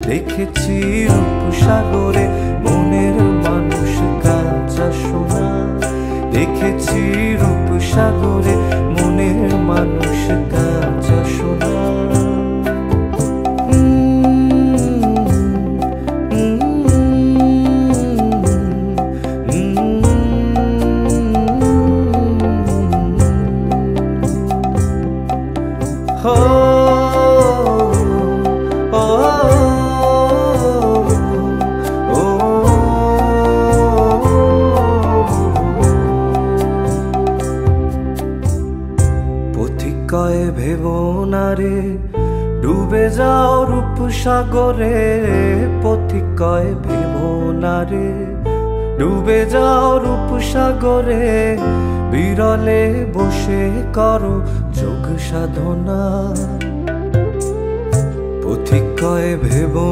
দেখেছি রূপসাগরে মনের মানুষ কাঁচা সোনা। দেখেছি রূপসাগরে মনের মানুষ কাঁচা সোনা। পথিকয়ে ভেবো না রে ডুবে যাও রূপসাগরে। পথিকয়ে ভেবো না রে ডুবে যাও রূপসাগরে। বিরলে বসে করো যোগ সাধনা। পথিকয়ে ভেবো